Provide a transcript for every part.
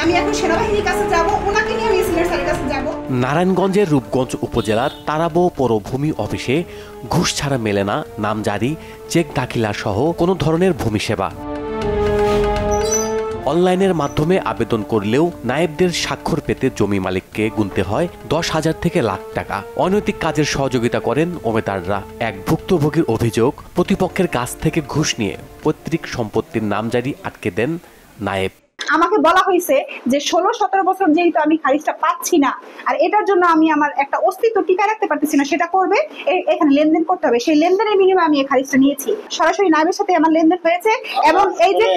আমি এখন সেনাবাহিনীর কাছে যাব, ওনাকে নিয়ে আমি সিনিয়র স্যারের কাছে যাব। নারায়ণগঞ্জের রূপগঞ্জ উপজেলার তারাবো পৌরভূমি অফিসে ঘুষ ছাড়া মেলে না নামজারি, চেক দাখিলা সহ কোনো ধরনের ভূমি সেবা। অনলাইনের মাধ্যমে আবেদন করলেও নায়েবদের স্বাক্ষর পেতে জমি মালিককে গুনতে হয় 10,000 থেকে লাখ টাকা। অনৈতিক কাজের সহযোগিতা করেন ওমেদাররা। এক ভুক্তভোগীর অভিযোগ, প্রতিপক্ষের কাছ থেকে ঘুষ নিয়ে পৈতৃক সম্পত্তির নামজারি আটকে দেন নায়েব। আমাকে বলা হয়েছে যে 16-17 বছর যেহেতু আমি খারিজটা পাচ্ছি না, আর এটার জন্য আমি আমার একটা অস্তিত্ব টিকা রাখতে পারতেছি না, সেটা করবে, এখানে লেনদেন করতে হবে। সেই লেনদেনের বিনিময়ে আমি এই খারিজটা নিয়েছি। সরাসরি নায়েবের সাথে আমার লেনদেন হয়েছে। এবং এই যে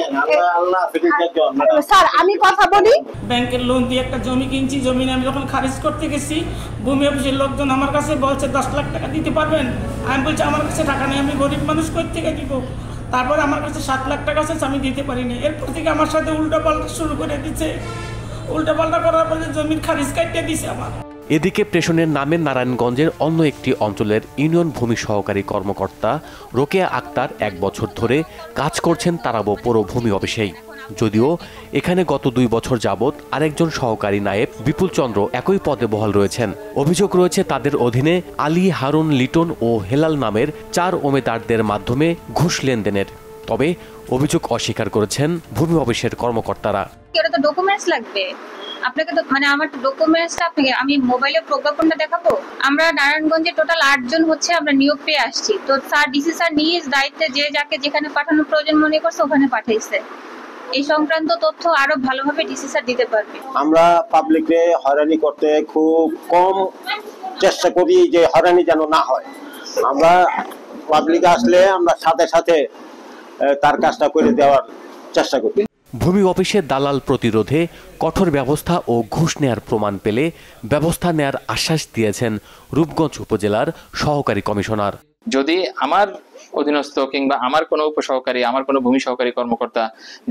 স্যার, আমি কথা বলি, ব্যাংকের লোন দিয়ে একটা জমি কিনছি, জমি আমি যখন খারিজ করতে গেছি, ভূমি অফিসের লোকজন আমার কাছে বলছে 10 লাখ টাকা দিতে পারবেন। আমি বলছি আমার কাছে টাকা নেই, আমি গরিব মানুষ কই থেকে দিব। তারপর আমার কাছে 7 লাখ টাকা আছে, আমি দিতে পারিনি। এরপর থেকে আমার সাথে উল্টাপাল্টা শুরু করে দিচ্ছে। উল্টাপাল্টা করার পরে জমির খারিজ কাটিয়ে দিছে আমার। এদিকে প্রেষণের নামে নারায়ণগঞ্জের অন্য একটি অঞ্চলের ইউনিয়ন ভূমি সহকারী কর্মকর্তা রোকেয়া আক্তার 1 বছর ধরে কাজ করছেন তারাবো পৌরভূমি অফিসেই। যদিও এখানে গত 2 বছর যাবৎ আরেকজন সহকারী নায়েব বিপুল চন্দ্র একই পদে বহাল রয়েছেন। অভিযোগ রয়েছে তাদের অধীনে আলী, হারুন, লিটন ও হেলাল নামের 4 ওমেদারদের মাধ্যমে ঘুষ লেনদেনের। তবে অভিযোগ অস্বীকার করেছেন ভূমি অফিসের কর্মকর্তারা। এটা তো ডকুমেন্টস লাগবে, আপনাকে তো আমার ডকুমেন্টসটা আপনাকে আমি মোবাইলে প্রজ্ঞাপনটা দেখাবো। আমরা নারায়ণগঞ্জে টোটাল 8 জন হচ্ছে আমরা নিয়োগ পেয়ে আসছি। তো স্যার, ডিসি স্যার নিজ দায়িত্বে যে যাকে যেখানে পাঠানোর প্রয়োজন মনে করছে ওখানে পাঠাইছে। এই সংক্রান্ত তথ্য আরো ভালোভাবে ডিসি স্যার দিতে পারবে। আমরা পাবলিকে হয়রানি করতে খুব কম চেষ্টা করি, যে হয়রানি যেন না হয়। আমরা পাবলিক আসলে আমরা সাথে সাথে তার কাজটা করে দেওয়ার চেষ্টা করি। ভূমি অফিসের দালাল প্রতিরোধে কঠোর ব্যবস্থা ও ঘুষ নেয়ার প্রমাণ পেলে ব্যবস্থা নেয়ার আশ্বাস দিয়েছেন রূপগঞ্জ উপজেলার সহকারী কমিশনার। যদি আমার অধীনস্থ কিংবা আমার কোনো উপসহকারী, আমার কোনো ভূমি সহকারী কর্মকর্তা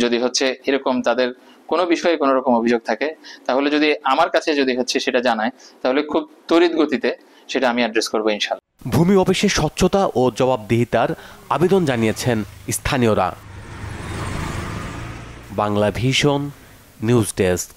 যদি হচ্ছে এরকম তাদের কোনো বিষয়ে কোনো রকম অভিযোগ থাকে, তাহলে যদি আমার কাছে যদি হচ্ছে সেটা জানায়, তাহলে খুব তড়িৎ গতিতে সেটা আমি অ্যাড্রেস করবো ইনশাআল্লাহ। ভূমি অফিসের স্বচ্ছতা ও জবাবদিহিতার আবেদন জানিয়েছেন স্থানীয়রা। Bangla vision news desk.